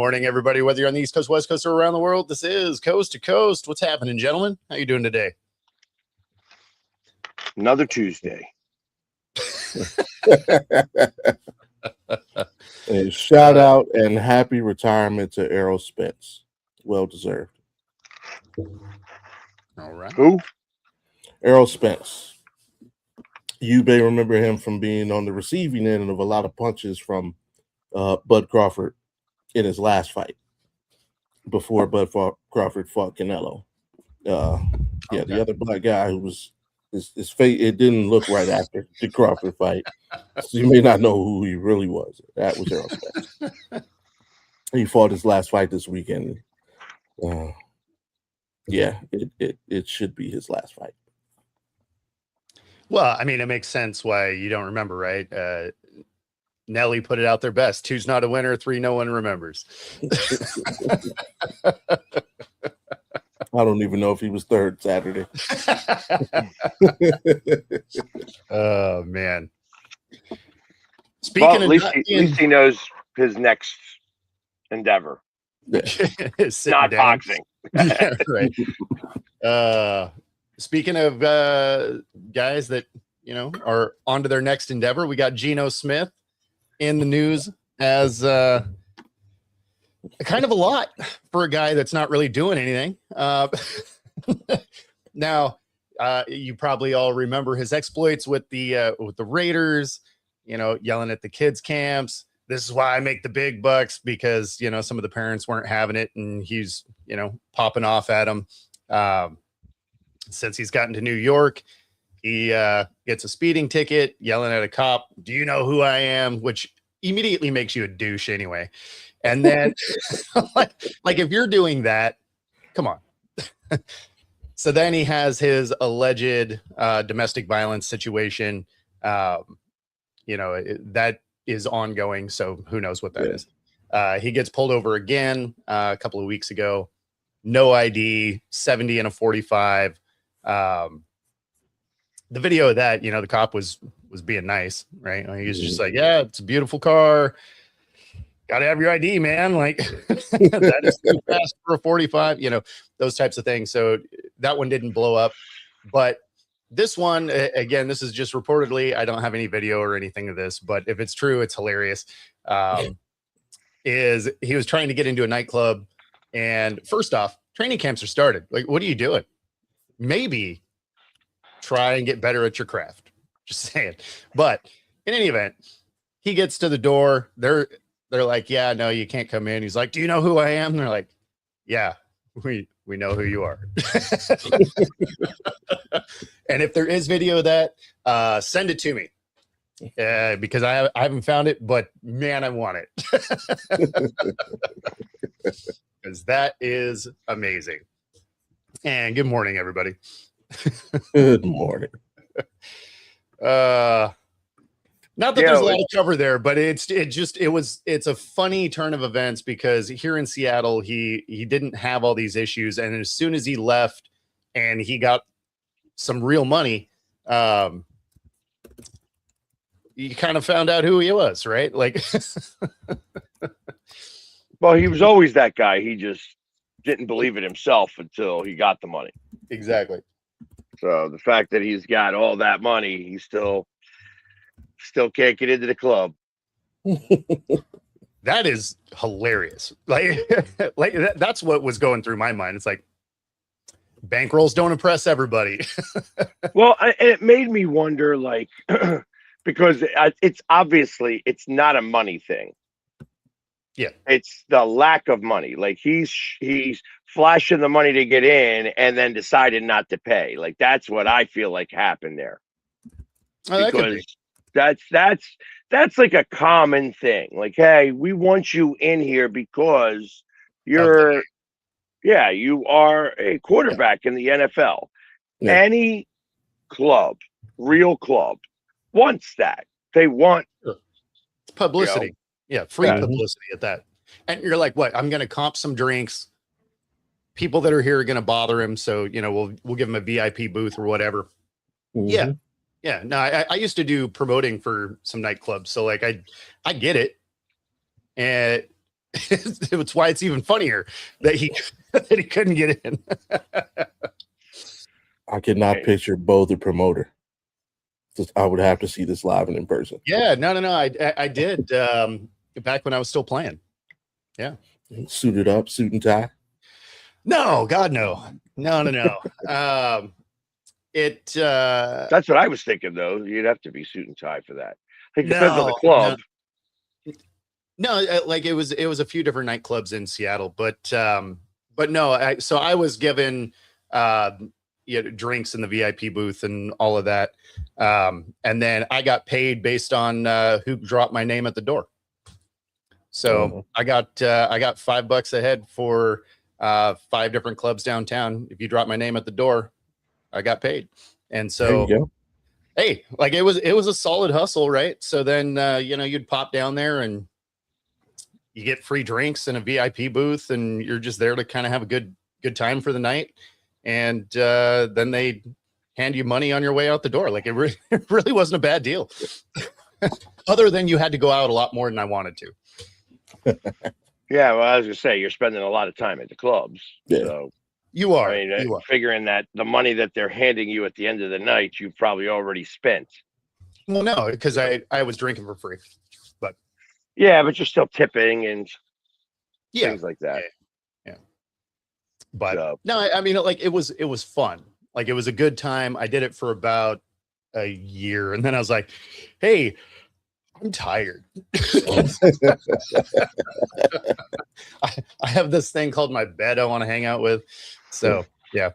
morning, everybody. Whether you're on the East Coast, West Coast, or around the world, this is Coast to Coast. What's happening, gentlemen? How you doing today? Another Tuesday. A shout out and happy retirement to Errol Spence. Well deserved. All right. Who? Errol Spence. You may remember him from being on the receiving end of a lot of punches from Bud Crawford in his last fight before Crawford fought Canelo. The other black guy who was his face, it didn't look right after the Crawford fight. So you may not know who he really was. That was Errol Spence. He fought his last fight this weekend. It should be his last fight. Well, I mean, it makes sense why you don't remember, right? Nelly put it out there best. 2's not a winner, 3 no one remembers. I don't even know if he was third Saturday. Oh, man. Well, at least he knows his next endeavor. Not boxing. Yeah, right. Speaking of guys that, are on to their next endeavor, we got Geno Smith in the news as kind of a lot for a guy that's not really doing anything. Now, you probably all remember his exploits with the Raiders, yelling at the kids' camps. This is why I make the big bucks, because, some of the parents weren't having it, and he's, popping off at them. Since he's gotten to New York, he gets a speeding ticket, yelling at a cop, "Do you know who I am?" Which immediately makes you a douche anyway. And then like if you're doing that, come on. So then he has his alleged domestic violence situation. That is ongoing. So who knows what that is. He gets pulled over again a couple of weeks ago. No ID, 70 and a 45. The video of that, the cop was being nice, right? He was just like, "Yeah, it's a beautiful car. Got to have your ID, man." Like, that is too fast for a 45, those types of things. So that one didn't blow up. But this one, again, this is just reportedly, I don't have any video or anything of this, but if it's true, it's hilarious. Is he was trying to get into a nightclub, and first off, training camps are started. Like, what are you doing? Maybe try and get better at your craft. Just saying. But in any event, he gets to the door. They're like, "Yeah, no, you can't come in." He's like, "Do you know who I am?" And they're like, "Yeah, we know who you are." And if there is video of that, send it to me. Because I haven't found it, but man, I want it. Because that is amazing. And good morning, everybody. Good morning. Not that there's a lot of cover there, but it's a funny turn of events, because here in Seattle, he didn't have all these issues, and as soon as he left and he got some real money, you kind of found out who he was, right? Like, well, he was always that guy. He just didn't believe it himself until he got the money. Exactly. So the fact that he's got all that money, he still can't get into the club. That is hilarious. Like that's what was going through my mind. It's like, bankrolls don't impress everybody. Well, it made me wonder, like, because it's obviously it's not a money thing. Yeah, it's the lack of money. Like, he's flashing the money to get in and then decided not to pay. Like, that's what I feel like happened there. Because that's like a common thing. Like, hey, we want you in here because you are a quarterback in the NFL. Yeah. Any club, real club, wants that. They want publicity. Free publicity at that. And you're like, what? I'm going to comp some drinks. People that are here are going to bother him. So, we'll give him a VIP booth or whatever. Mm-hmm. Yeah. No, I used to do promoting for some nightclubs. So, like, I get it. And It's why it's even funnier that he couldn't get in. I could not picture Bo the promoter. I would have to see this live and in person. Yeah, no. I did back when I was still playing. Yeah. Suited up, suit and tie. No, God, no. That's what I was thinking, though. You'd have to be suit and tie for that. It depends on the club. No, like it was a few different nightclubs in Seattle, but no. So I was given drinks in the VIP booth and all of that, and then I got paid based on who dropped my name at the door. So I got $5 a head for 5 different clubs downtown. If you drop my name at the door, I got paid. And so, hey, like it was a solid hustle, right? So then you'd pop down there and you get free drinks in a VIP booth, and you're just there to kind of have a good time for the night. And then they hand you money on your way out the door. Like it really wasn't a bad deal. Other than you had to go out a lot more than I wanted to. Yeah, well, I was gonna say you're spending a lot of time at the clubs. Yeah. So you are. I mean, figuring that the money that they're handing you at the end of the night, you've probably already spent. Well, no, because I was drinking for free. But yeah, but you're still tipping and things like that. Yeah. But no, I mean, like it was fun. Like it was a good time. I did it for about a year, and then I was like, hey, I'm tired. I have this thing called my bed I want to hang out with. So yeah.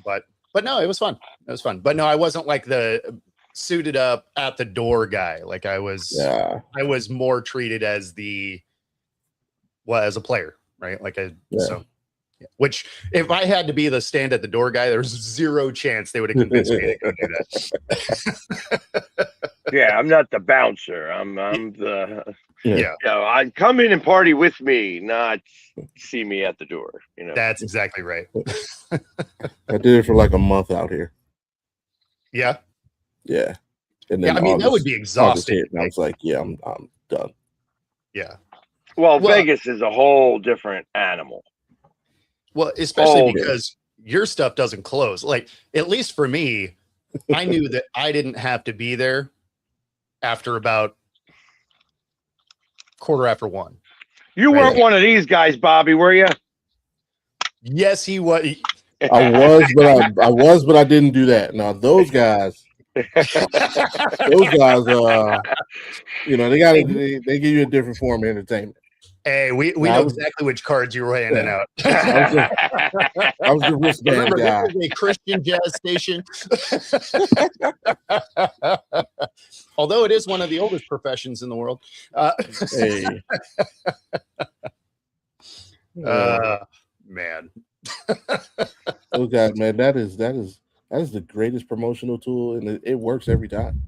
But no, it was fun. It was fun. But no, I wasn't like the suited up at the door guy. Like I was more treated as as a player, right? Like so which if I had to be the stand at the door guy, there's zero chance they would have convinced me to go do that. Yeah, I'm not the bouncer. I'm the I come in and party with me, not see me at the door. That's exactly right. I did it for like a month out here. Yeah. Yeah. And then I mean, that would be exhausting. And I was like, yeah, I'm done. Yeah. Well, Vegas is a whole different animal. Well, especially because your stuff doesn't close. Like, at least for me, I knew that I didn't have to be there after about 1:15. You weren't one of these guys, Bobby, were you? Yes, he was. I was, but I didn't do that. Now those guys, they give you a different form of entertainment. Hey, we know exactly which cards you were handing out. I was the wristband guy. This is a Christian jazz station. Although it is one of the oldest professions in the world. Man. Oh God, man, that is the greatest promotional tool, and it works every time.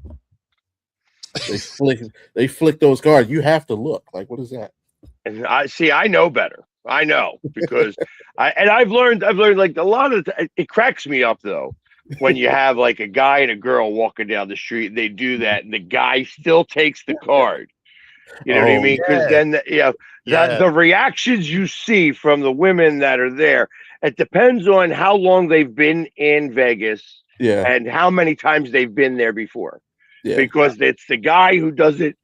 They flick those cards. You have to look. Like, what is that? And I know better. I know because I've learned like a lot of it cracks me up though when you have like a guy and a girl walking down the street and they do that and the guy still takes the card. You know what I mean? Because then the reactions you see from the women that are there, it depends on how long they've been in Vegas and how many times they've been there before. Yeah. Because it's the guy who does it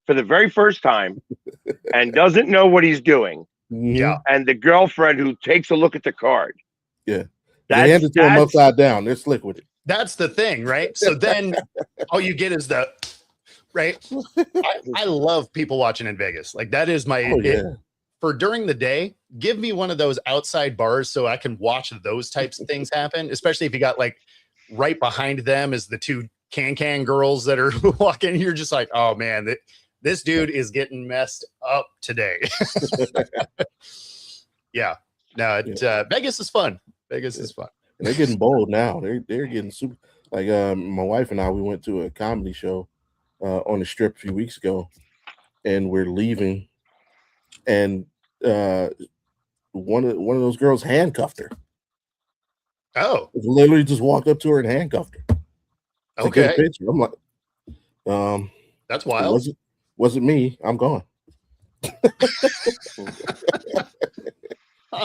for the very first time and doesn't know what he's doing. Yeah. And the girlfriend who takes a look at the card. Yeah. They hand it to him upside down. They're slick with it. That's the thing, right? So then all you get is the right. I love people watching in Vegas. Like that is my for during the day. Give me one of those outside bars so I can watch those types of things happen, especially if you got like right behind them is the two can girls that are walking. You're just like, oh man, this dude is getting messed up today. Yeah. No, Vegas is fun. Vegas is fun. They're getting bold now. They're getting super. Like my wife and I, we went to a comedy show on the Strip a few weeks ago, and we're leaving, and one of those girls handcuffed her. Oh, literally just walked up to her and handcuffed her. Okay. Get a picture. I'm like, that's wild. Wasn't me. I'm gone.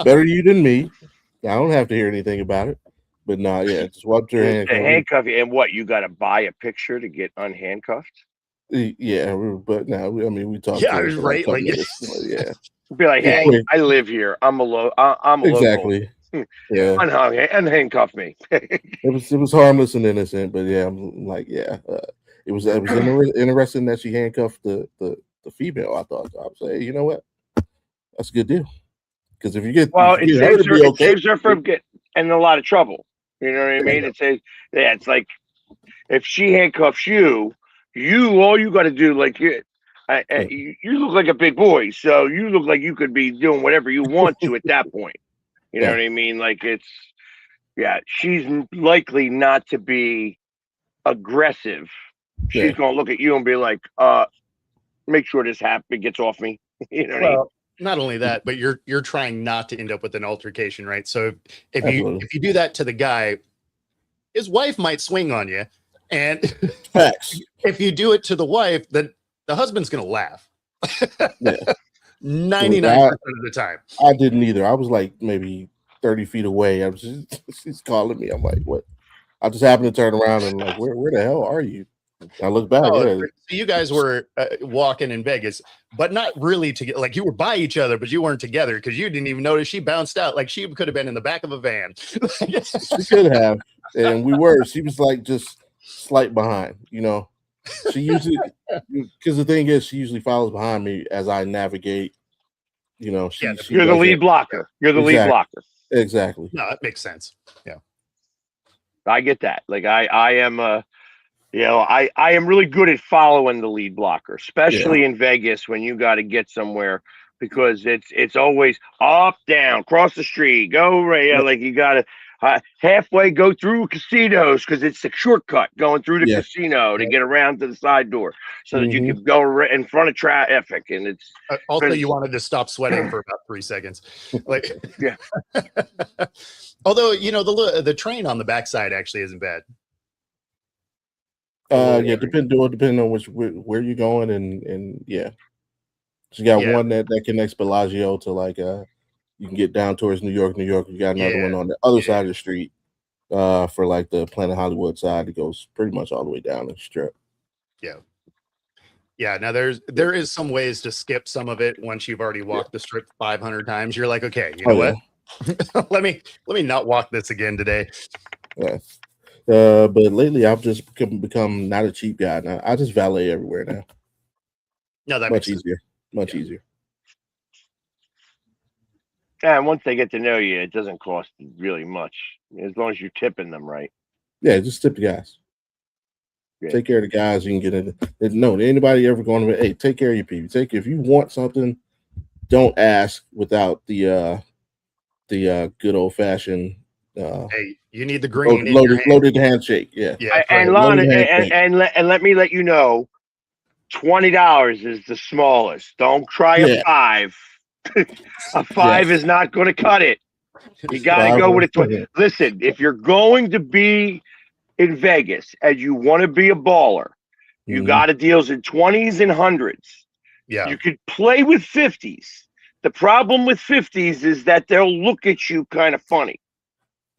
Better you than me. I don't have to hear anything about it. But nah, yeah, just wiped her The handcuff. handcuff, and what? You got to buy a picture to get unhandcuffed? Yeah, but no, I mean, we talked. Yeah, to I her was for right. like a Like, couple minutes. Yeah, Be like, hey, I live here. I'm a local. exactly. Yeah, Unhandcuff me. it was harmless and innocent, but yeah, I'm like, yeah, it was interesting that she handcuffed the female. I thought I was like, hey, you know what? That's a good deal. Because if you get it saves her from getting in a lot of trouble. You know what I mean? It says, yeah, it's like if she handcuffs you, all you got to do, like you look like a big boy, so you look like you could be doing whatever you want to at that point. You know what I mean? Like she's likely not to be aggressive. She's gonna look at you and be like, make sure this gets off me. You know what I mean? Not only that, but you're trying not to end up with an altercation, right? So if you do that to the guy, his wife might swing on you, and if you do it to the wife, then the husband's gonna laugh. 99% of the time. I didn't either. I was like maybe 30 feet away. She's calling me. I'm like, what? I just happened to turn around and like, where the hell are you? I look back. So you guys were walking in Vegas, but not really together. Like, you were by each other, but you weren't together because you didn't even notice she bounced out. Like, she could have been in the back of a van. She could have, and we were. She was like just slight behind. You know, she usually, because the thing is, she usually follows behind me as I navigate. You know, you're the lead blocker. You're the lead blocker. Exactly. No, that makes sense. Yeah, I get that. Like I am I am really good at following the lead blocker, especially in Vegas when you got to get somewhere, because it's always up, down, cross the street, go right. Yeah, like you got to halfway go through casinos because it's a shortcut going through the casino to get around to the side door so that you can go right in front of traffic. And it's also you wanted to stop sweating for about 3 seconds. Like, although, you know, the train on the backside actually isn't bad. Depending on where you're going, and so you got one that connects Bellagio to like you can get down towards New York. You got another one on the other side of the street for like the Planet Hollywood side. It goes pretty much all the way down the strip. Yeah. Now there is some ways to skip some of it once you've already walked the strip 500 times. You're like, okay, you know what? let me not walk this again today. Yeah. But lately I've just become not a cheap guy now. I just valet everywhere now. No, that much easier. Much easier. And once they get to know you, it doesn't cost really much as long as you're tipping them right. Yeah, just tip the guys. Take care of the guys. You can get it. No, anybody ever going to? Hey, take care of your people. If you want something, don't ask without the good old fashioned. Hey, you need the green loaded handshake. Yeah. And Lon, and let me let you know, $20 is the smallest. Don't try a 5. A 5 is not going to cut it. You got to go with a 20. Listen, if you're going to be in Vegas and you want to be a baller, you got to deals in 20s and 100s. Yeah. You could play with 50s. The problem with 50s is that they'll look at you kind of funny.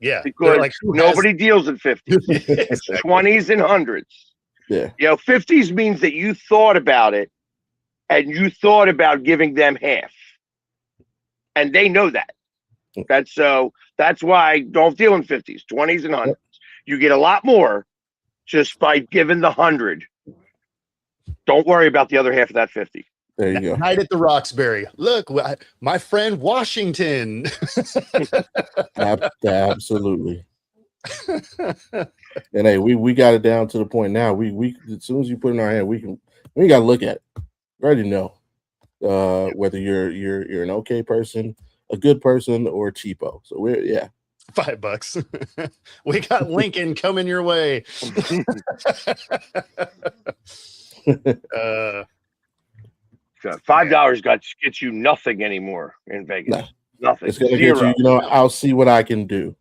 Yeah. Because like, nobody deals in 50s. It's 20s and 100s. Yeah. You know, 50s means that you thought about it and you thought about giving them half. And they know that. That's why don't deal in 50s, 20s, and 100s. You get a lot more just by giving the 100. Don't worry about the other half of that 50. There you go. Night at the Roxbury. Look, my friend Washington. Absolutely. And hey, we got it down to the point now. We as soon as you put it in our hand, we got to look at it. We already know whether you're an okay person, a good person, or a cheapo. So we're $5. We got Lincoln coming your way. $5 gets you nothing anymore in Vegas. No. Nothing. It's gonna get you. I'll see what I can do.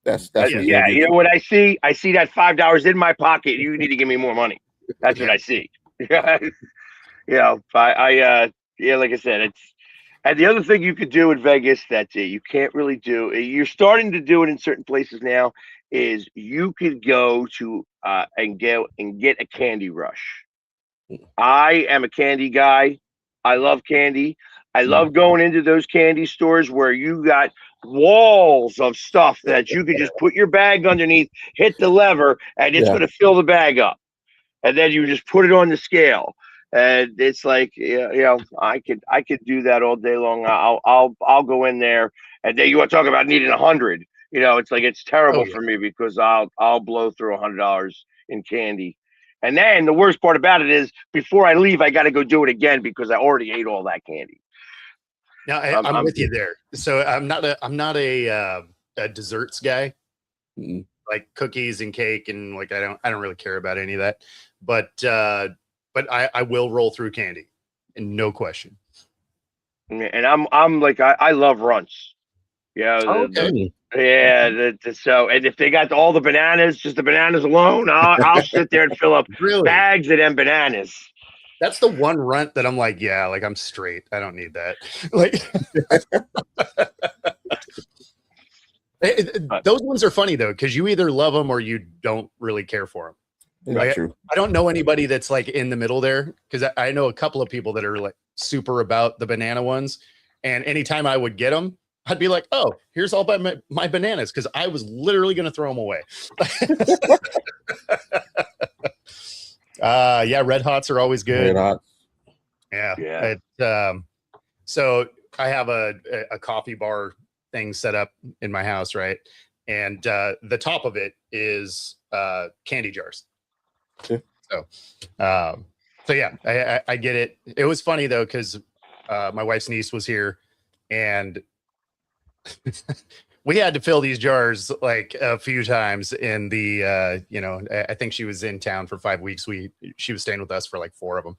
That's yeah. You know what I see? I see that $5 in my pocket. You need to give me more money. That's what I see. You know, Yeah, like I said, and the other thing you could do in Vegas that you can't really do. You're starting to do it in certain places now. Is you could go to and get a candy rush. I am a candy guy. I love candy. I love going into those candy stores where you got walls of stuff that you could just put your bag underneath, hit the lever, and it's Yeah. going to fill the bag up. And then you just put it on the scale. And it's like, I could do that all day long. I'll go in there, and then you want to talk about needing 100. It's like it's terrible for me because I'll blow through $100 in candy. And then the worst part about it is before I leave, I got to go do it again because I already ate all that candy. Now I'm with you there. So I'm not a desserts guy, like cookies and cake, and like I don't really care about any of that. But I will roll through candy, and no question. And I'm like I love runts. So and if they got all the bananas, just the bananas alone, I'll sit there and fill up bags of them bananas. That's the one runt that I'm like, yeah, like I'm straight. I don't need that. Like those ones are funny though, because you either love them or you don't really care for them. Right? True. I don't know anybody that's like in the middle there, because I know a couple of people that are like super about the banana ones, and anytime I would get them, I'd be like, oh, here's all my bananas, because I was literally going to throw them away. Yeah, Red Hots are always good. Red Hots. Yeah. So I have a coffee bar thing set up in my house, right? And the top of it is candy jars. Okay. So yeah, I get it. It was funny though, because my wife's niece was here, and we had to fill these jars like a few times in the I think she was in town for 5 weeks. She was staying with us for like 4 of them,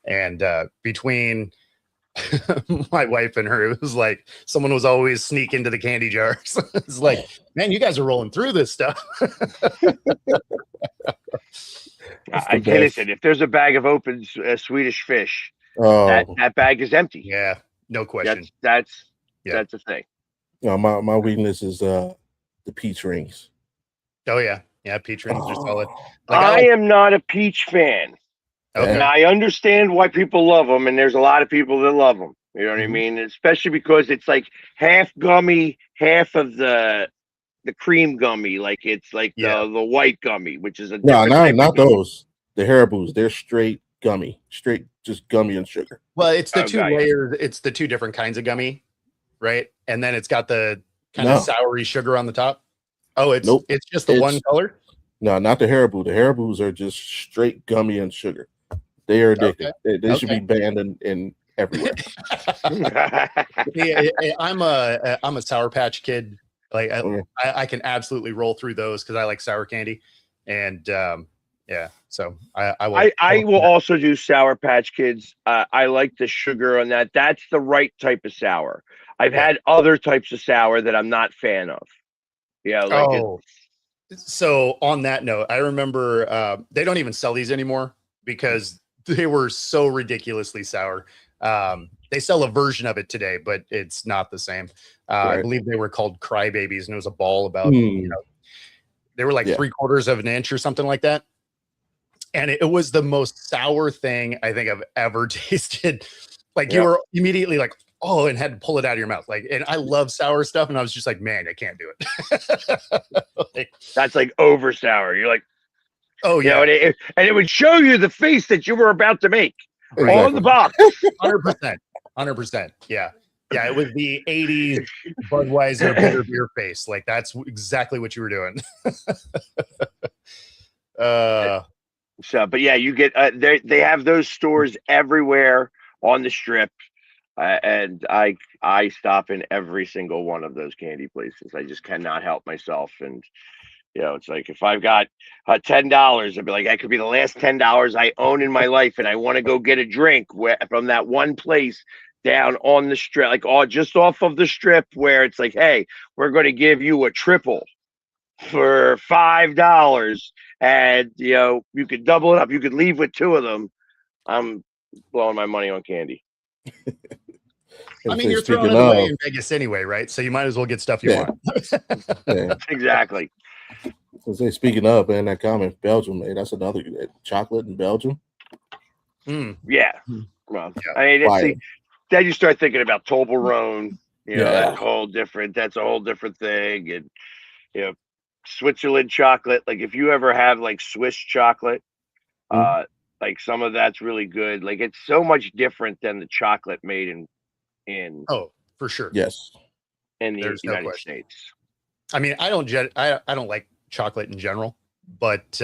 and between my wife and her, it was like someone was always sneaking into the candy jars. It's like, man, you guys are rolling through this stuff. I can listen. If there's a bag of open Swedish fish, that bag is empty. Yeah, no question. That's a thing. No, my weakness is the peach rings. Oh yeah, peach rings are solid. Like, I am not a peach fan. Okay. And I understand why people love them, and there's a lot of people that love them. You know what I mean? Especially because it's like half gummy, half of the cream gummy. Like it's like the white gummy, which is a not those. The Haribo's, they're straight gummy, just gummy and sugar. Well, it's the two layers. It's the two different kinds of gummy, right? And then it's got the kind of soury sugar on the top. Oh, it's just the one color. No, not the Haribo. The Haribo's are just straight gummy and sugar. They are addictive. Okay. They should be banned in everywhere. I'm a Sour Patch Kid. Like I can absolutely roll through those because I like sour candy, and so I will also do Sour Patch Kids. I like the sugar on that. That's the right type of sour. I've had other types of sour that I'm not fan of. Yeah. So on that note, I remember they don't even sell these anymore because they were so ridiculously sour. They sell a version of it today, but it's not the same. I believe they were called Crybabies, and it was a ball about, they were like 3/4 of an inch or something like that. And it was the most sour thing I think I've ever tasted. Like you were immediately like, oh, and had to pull it out of your mouth. Like, and I love sour stuff. And I was just like, man, I can't do it. That's like over sour. You're like, oh yeah. And it would show you the face that you were about to make on the box. 100%. Yeah. Yeah. It was the 80s Budweiser bitter beer face. Like that's exactly what you were doing. But yeah, you get, they have those stores everywhere on the strip. And I stop in every single one of those candy places. I just cannot help myself. And, it's like if I've got $10, I'd be like, that could be the last $10 I own in my life. And I want to go get a drink from that one place down on the strip, like just off of the strip where it's like, hey, we're going to give you a triple for $5. And, you could double it up. You could leave with 2 of them. I'm blowing my money on candy. I mean, you're throwing it away in Vegas anyway, right? So you might as well get stuff you want. Exactly. So speaking of, and that comment, Belgium, man, that's another chocolate in Belgium. Yeah. Well, I mean, then you start thinking about Toblerone. That's a whole different thing. And Switzerland chocolate. Like if you ever have like Swiss chocolate, like some of that's really good. Like it's so much different than the chocolate made in for sure. Yes. In the United States. I mean, I don't like chocolate in general, but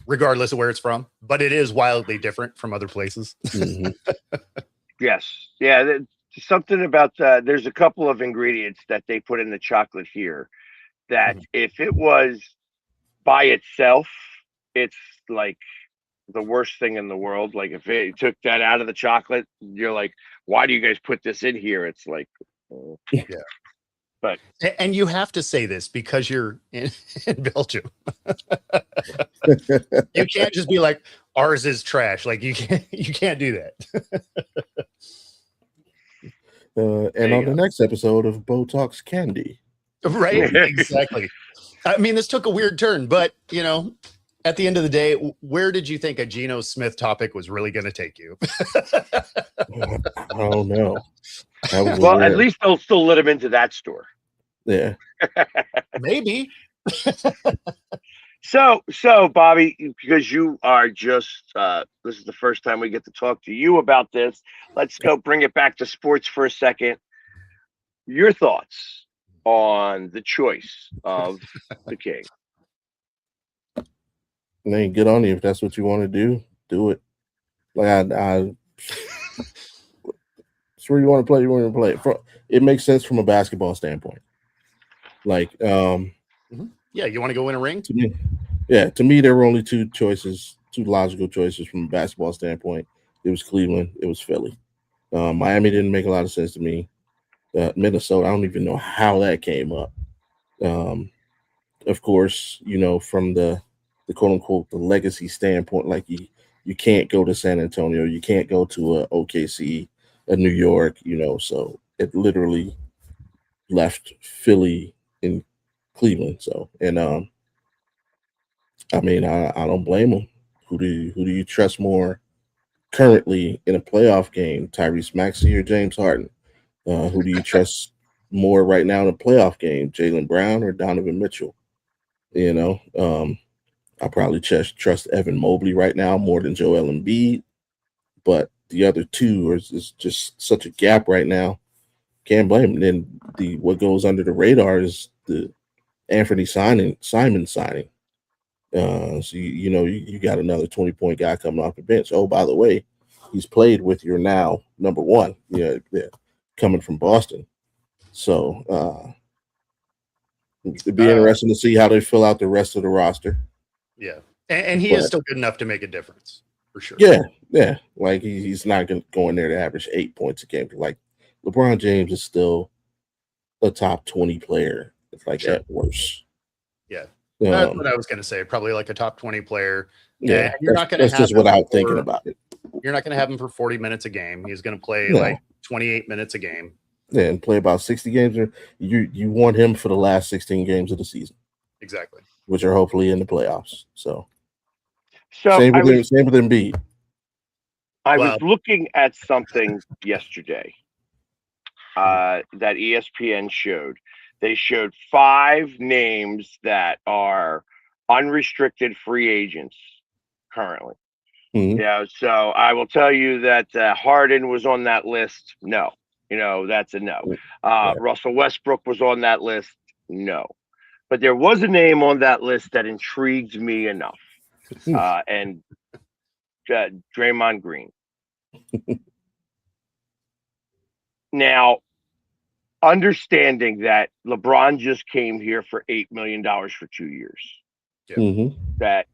regardless of where it's from, but it is wildly different from other places. Yes. Yeah. Something about there's a couple of ingredients that they put in the chocolate here that if it was by itself, it's like the worst thing in the world. Like if it took that out of the chocolate, you're like, why do you guys put this in here? It's like, but and you have to say this because you're in Belgium. You can't just be like, ours is trash. Like you can't do that. And on the next episode of Botox Candy. Right, exactly. I mean, this took a weird turn, but at the end of the day, where did you think a Geno Smith topic was really going to take you? I don't know. Well, at least they'll still let him into that store. Yeah. Maybe. So Bobby, because you are just this is the first time we get to talk to you about this. Let's go bring it back to sports for a second. Your thoughts on the choice of the king? Man, good on you. If that's what you want to do it. Like I it's where you want to play. You want to play. It makes sense from a basketball standpoint. Like, yeah, you want to go win a ring? To me, there were only two logical choices from a basketball standpoint. It was Cleveland. It was Philly. Miami didn't make a lot of sense to me. Minnesota, I don't even know how that came up. Of course, from the quote unquote the legacy standpoint, like you can't go to San Antonio, you can't go to a OKC, a New York, so it literally left Philly in Cleveland. So, and I mean, I don't blame them. Who do you trust more currently in a playoff game, Tyrese Maxey or James Harden? Who do you trust more right now in a playoff game, Jaylen Brown or Donovan Mitchell? I probably trust Evan Mobley right now more than Joel Embiid, but the other two is just such a gap right now. Can't blame them. Then what goes under the radar is the Anthony Simon signing. So you got another 20-point guy coming off the bench. Oh, by the way, he's played with your now number one. Coming from Boston. So it'd be interesting to see how they fill out the rest of the roster. Yeah, and he is still good enough to make a difference for sure. Yeah. Like he's not going to go in there to average 8 points a game. Like LeBron James is still a top 20 player. It's like at worst. Yeah, that's what I was going to say. Probably like a top 20 player. Yeah, you're not going to. That's just without thinking about it. You're not going to have him for 40 minutes a game. He's going to play like 28 minutes a game. Yeah, and play about 60 games. You want him for the last 16 games of the season. Exactly. Which are hopefully in the playoffs. So same with Embiid. I was looking at something yesterday that ESPN showed. They showed 5 names that are unrestricted free agents currently. Yeah, so I will tell you that Harden was on that list. No, that's a no. Russell Westbrook was on that list. No, but there was a name on that list that intrigued me enough, and Draymond Green. Now, understanding that LeBron just came here for $8 million for 2 years, that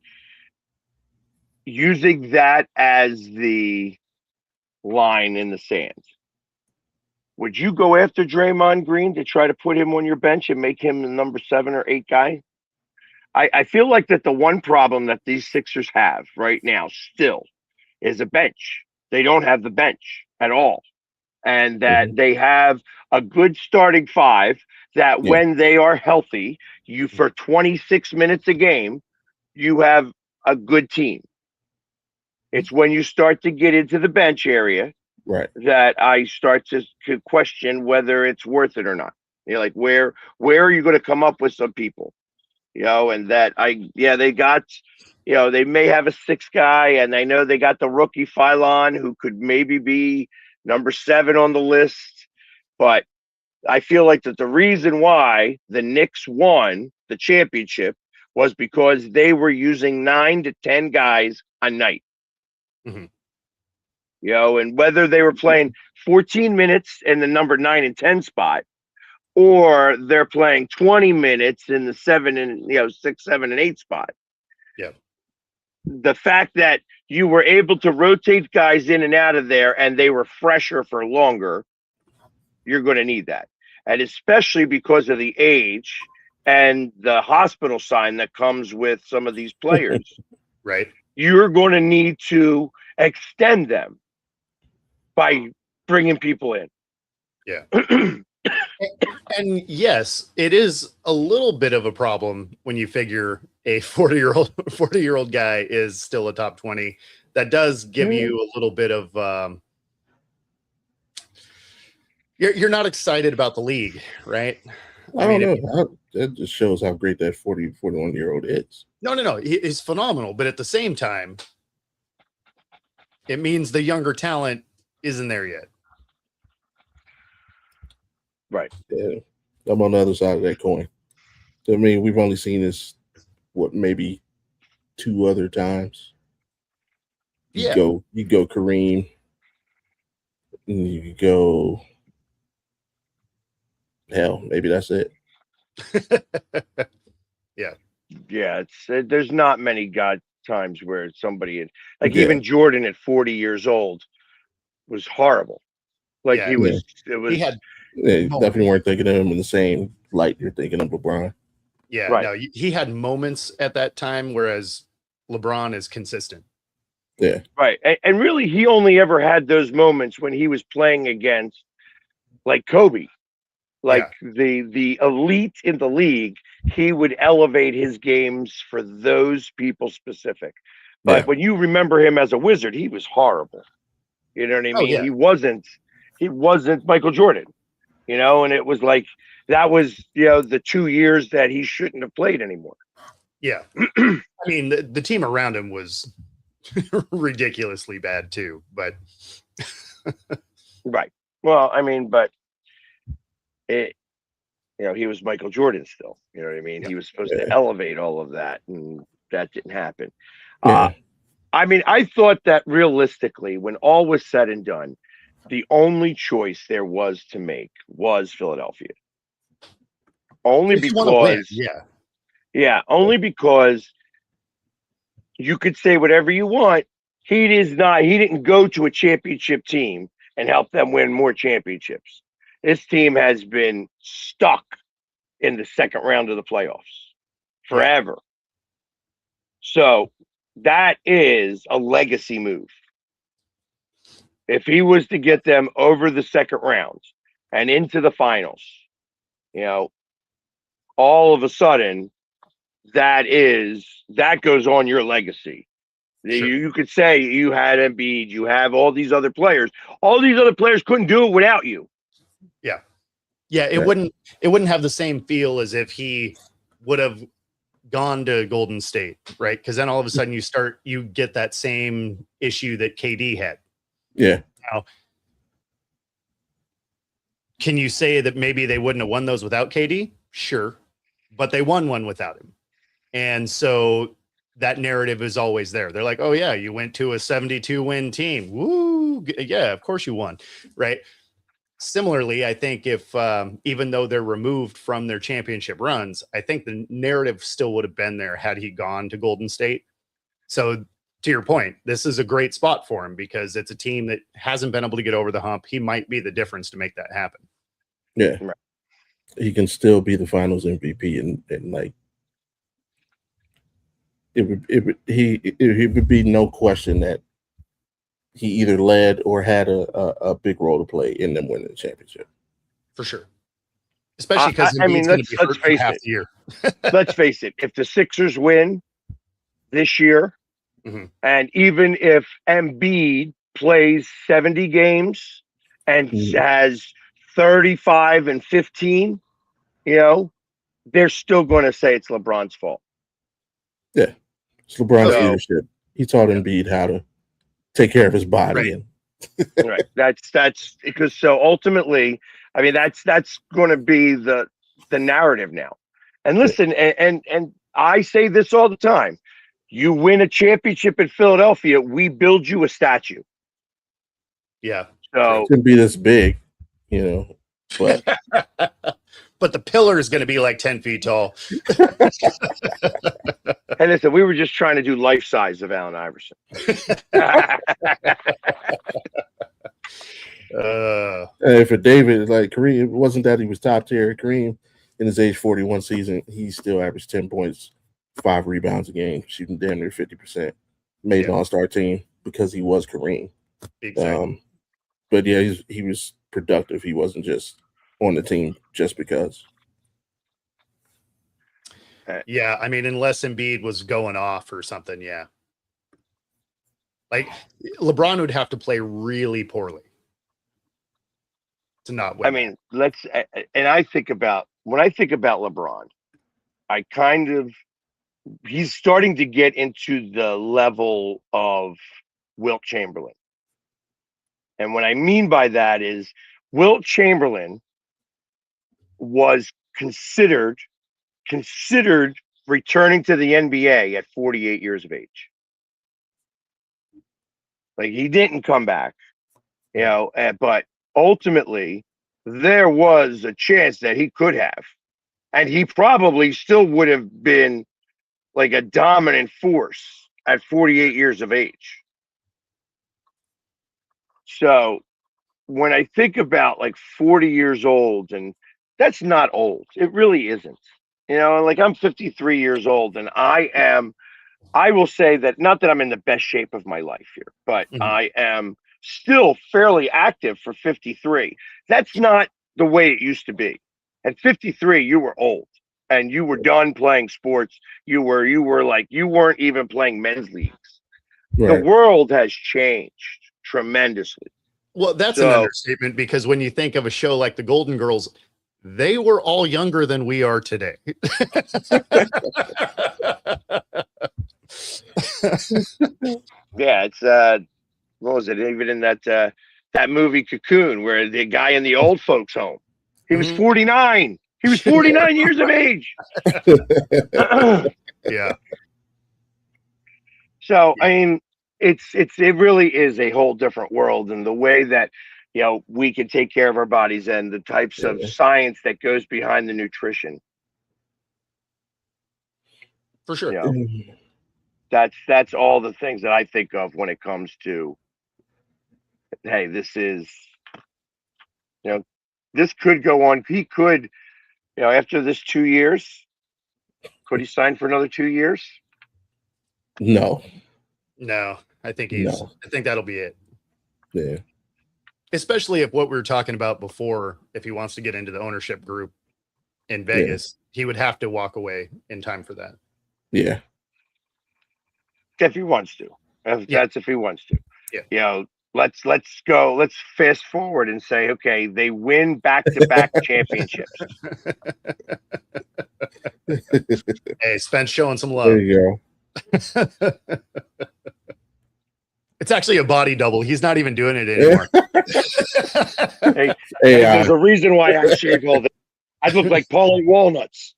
using that as the line in the sand, would you go after Draymond Green to try to put him on your bench and make him the number 7 or 8 guy? I feel like that the one problem that these Sixers have right now still is a bench. They don't have the bench. at all, and that they have a good starting five. That when they are healthy, you for 26 minutes a game, you have a good team. It's when you start to get into the bench area that I start to question whether it's worth it or not. You're like, where are you going to come up with some people? And that they got, they may have a sixth guy, and I know they got the rookie Phylon who could maybe be number 7 on the list, but I feel like that the reason why the Knicks won the championship was because they were using 9 to 10 guys a night. And whether they were playing 14 minutes in the number 9 and 10 spot, or they're playing 20 minutes in the 7 and 6, 7, and 8 spot. Yeah. The fact that you were able to rotate guys in and out of there and they were fresher for longer, you're going to need that. And especially because of the age and the hospital sign that comes with some of these players. Right. You're going to need to extend them by bringing people in. Yeah. And yes, it is a little bit of a problem when you figure a 40-year-old guy is still a top 20. That does give you a little bit of you're not excited about the league, right? I don't know. That just shows how great that 41-year-old is. No. He's phenomenal. But at the same time, it means the younger talent isn't there yet. Right. Yeah. I'm on the other side of that coin. I mean, we've only seen this, maybe 2 other times. You go Kareem. And you go, hell, maybe that's it. Yeah. There's not many times where somebody even Jordan at 40 years old was horrible. Like he was. He had. You definitely weren't thinking of him in the same light you're thinking of LeBron. Yeah, right. No, he had moments at that time, whereas LeBron is consistent. Yeah. Right. And really, he only ever had those moments when he was playing against like Kobe, the elite in the league. He would elevate his games for those people specific. But when you remember him as a Wizard, he was horrible. You know what I mean? He wasn't Michael Jordan. And it was like that was the 2 years that he shouldn't have played anymore. Yeah. I mean, the team around him was ridiculously bad too, but right. Well, I mean, but he was Michael Jordan still. You know what I mean? He was supposed to elevate all of that, and that didn't happen. I mean, I thought that realistically, when all was said and done, the only choice there was to make was Philadelphia. Only because, only because you could say whatever you want. He didn't go to a championship team and help them win more championships. This team has been stuck in the second round of the playoffs forever. So that is a legacy move. If he was to get them over the second round and into the finals, all of a sudden that goes on your legacy. Sure. You could say you had Embiid, you have all these other players. All these other players couldn't do it without you. Yeah. Yeah, it wouldn't have the same feel as if he would have gone to Golden State, right? Because then all of a sudden you get that same issue that KD had. Yeah. Now, can you say that maybe they wouldn't have won those without KD? Sure. But they won one without him. And so that narrative is always there. They're like, oh yeah, you went to a 72-win team. Woo. Yeah, of course you won. Right. Similarly, I think if even though they're removed from their championship runs, I think the narrative still would have been there had he gone to Golden State. So to your point, this is a great spot for him because it's a team that hasn't been able to get over the hump. He might be the difference to make that happen. Yeah. He can still be the finals MVP and like it would be no question that he either led or had a big role to play in them winning the championship. For sure. Especially because I mean, going to be let's hurt for face half it. the year. Let's face it. If the Sixers win this year, and even if Embiid plays 70 games and has 35 and 15, they're still going to say it's LeBron's fault. Yeah. It's LeBron's leadership. He taught Embiid how to take care of his body. Right. Right. That's because so ultimately, I mean, that's going to be the narrative now. And listen, and I say this all the time. You win a championship in Philadelphia, we build you a statue. Yeah. So it could be this big, but but the pillar is going to be like 10 feet tall. And listen, we were just trying to do life size of Allen Iverson. For David, like Kareem, it wasn't that he was top tier. Kareem, in his age 41 season, he still averaged 10 points, 5 rebounds a game, shooting damn near 50%. Made an all-star team because he was Kareem. Exactly. But yeah, he was productive. He wasn't just on the team just because. Yeah, I mean, unless Embiid was going off or something, yeah. Like LeBron would have to play really poorly to not win. I mean, when I think about LeBron, he's starting to get into the level of Wilt Chamberlain. And what I mean by that is Wilt Chamberlain was considered returning to the NBA at 48 years of age. Like he didn't come back, but ultimately there was a chance that he could have, and he probably still would have been like a dominant force at 48 years of age. So when I think about like 40 years old, and that's not old, it really isn't. Like I'm 53 years old, and I will say that, not that I'm in the best shape of my life here, but I am still fairly active for 53. That's not the way it used to be. At 53, you were old and you were done playing sports. You were like, you weren't even playing men's leagues. Right. The world has changed tremendously. Well, that's an understatement, because when you think of a show like the Golden Girls, they were all younger than we are today. Yeah, it's what was it? Even in that movie Cocoon, where the guy in the old folks home, he was 49. He was 49 years of age. Yeah. So I mean, it really is a whole different world, and the way that we can take care of our bodies and the types of science that goes behind the nutrition. For sure. That's all the things that I think of when it comes to, hey, this is, this could go on. He could, after this 2 years, could he sign for another 2 years? No, I think I think that'll be it. Yeah. Especially if what we were talking about before, if he wants to get into the ownership group in Vegas, he would have to walk away in time for that. Yeah. If he wants to. That's if he wants to. Yeah. Let's go. Let's fast forward and say, okay, they win back-to-back championships. Hey, Spence showing some love. There you go. It's actually a body double. He's not even doing it anymore. Hey, there's a reason why I shave all this. I look like Paulie Walnuts.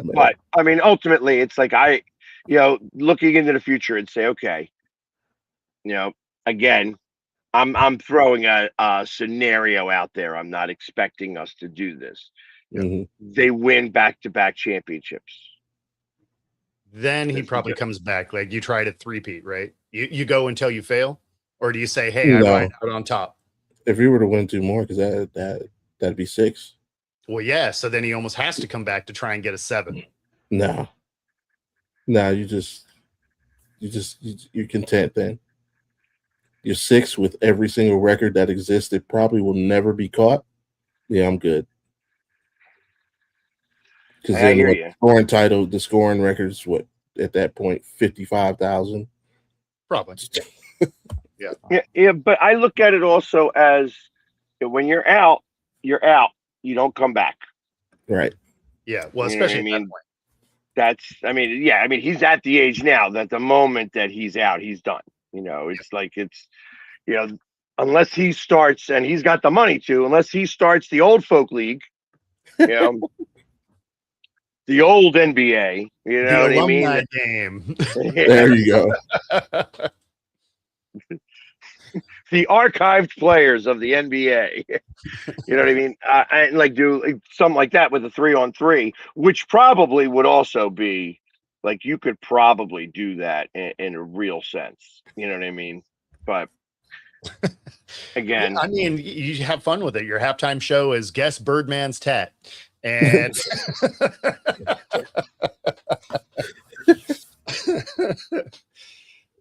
But I mean, ultimately, it's like looking into the future and say, okay, again, I'm throwing a scenario out there. I'm not expecting us to do this. They win back-to-back championships. Then he probably comes back. Like you try to three-peat, right? You go until you fail, or do you say, hey, I ride out on top? If you were to win 2 more, because that'd be 6. Well, yeah. So then he almost has to come back to try and get a 7. No. Nah, you're content then. You're 6 with every single record that exists that probably will never be caught. Yeah, I'm good. Because I then hear what you. scoring title, the scoring records, what at that point, 55,000. Probably. Yeah, but I look at it also as when you're out, you're out. You don't come back. Right. Yeah. Well, You know what especially I at that mean? point. I mean, he's at the age now that the moment that he's out, he's done. You know, it's like you know, unless he starts and he's got the money to, unless he starts the old folk league, you know, the old NBA, you know The what I alumni mean? game. There you go. The archived players of the NBA. You know what I mean? And like do like, something like that with a 3-on-3, which probably would also be like you could probably do that in a real sense. You know what I mean? But Yeah, again, I mean, you have fun with it. Your halftime show is Guess Birdman's Tat. And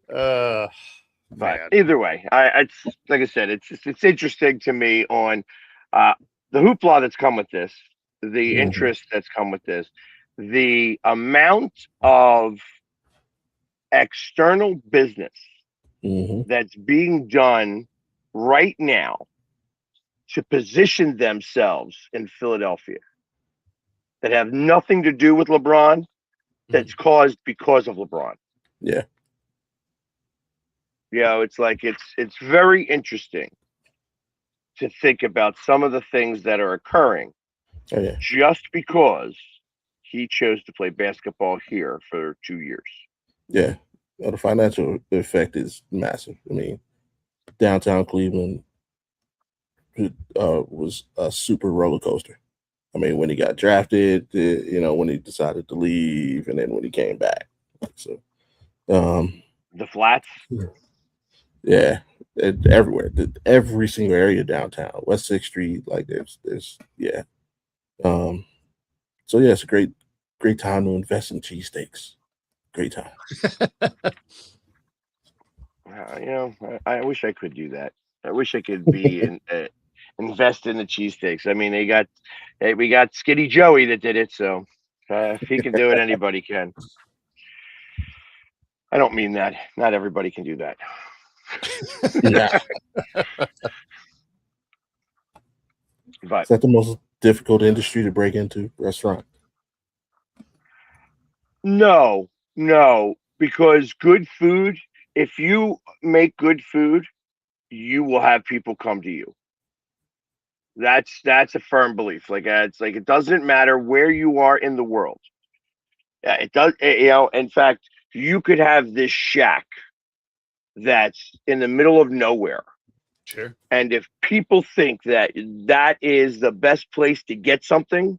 but man. either way, it's like I said, it's interesting to me on the hoopla that's come with this, the interest that's come with this, the amount of external business that's being done right now to position themselves in Philadelphia that have nothing to do with LeBron, that's caused because of LeBron. Yeah. You know, it's like it's very interesting to think about some of the things that are occurring just because he chose to play basketball here for 2 years. Yeah. Well, the financial effect is massive. I mean, downtown Cleveland was a super roller coaster. I mean, when he got drafted, you know, when he decided to leave, and then when he came back. So, the flats. Yeah, everywhere, every single area downtown, West 6th Street, like there's yeah. So yeah, it's a great time to invest in cheesesteaks. Great time. You know, I wish I could do that. I wish I could be invest in the cheesesteaks. I mean, we got Skinny Joey that did it, so if he can do it, anybody can. I don't mean that. Not everybody can do that. Yeah. But is that the most difficult industry to break into? Restaurant? No, because good food, if you make good food, you will have people come to you. That's a firm belief. Like it's like it doesn't matter where you are in the world. Yeah, it does. You know, in fact, you could have this shack that's in the middle of nowhere. Sure. And if people think that that is the best place to get something,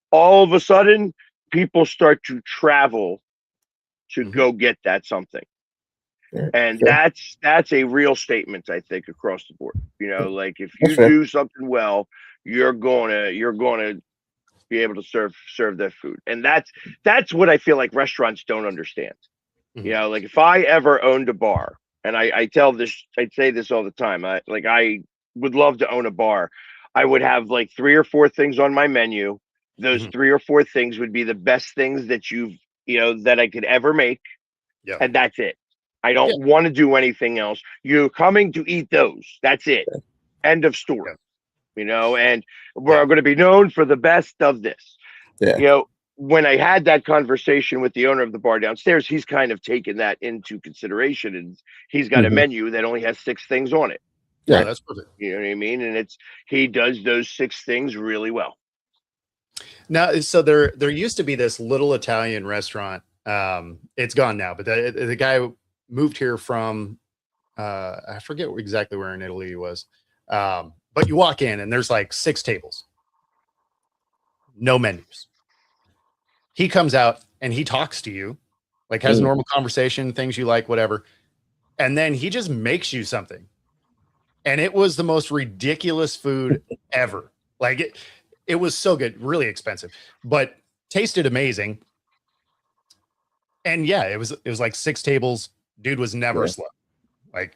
all of a sudden people start to travel to go get that something. And that's a real statement, I think, across the board. You know, like if you do something well, you're gonna be able to serve that food. And that's what I feel like restaurants don't understand. You know, like if I ever owned a bar, and I say this all the time, I would love to own a bar. I would have like 3 or 4 things on my menu. Those 3 or 4 things would be the best things that that I could ever make. Yeah. And that's it. I don't want to do anything else. You're coming to eat those. That's it. End of story. You know, and we're going to be known for the best of this. Yeah. You know, when I had that conversation with the owner of the bar downstairs, he's kind of taken that into consideration, and he's got a menu that only has 6 things on it. Yeah, that's perfect. You know what I mean? And he does those 6 things really well. Now, so there used to be this little Italian restaurant. It's gone now, but the guy moved here from I forget exactly where in Italy he was. But you walk in and there's like 6 tables, no menus. He comes out and he talks to you, like has a normal conversation, things you like, whatever. And then he just makes you something. And it was the most ridiculous food ever. Like it was so good, really expensive, but tasted amazing. And yeah, it was like 6 tables. Dude was never slow. Like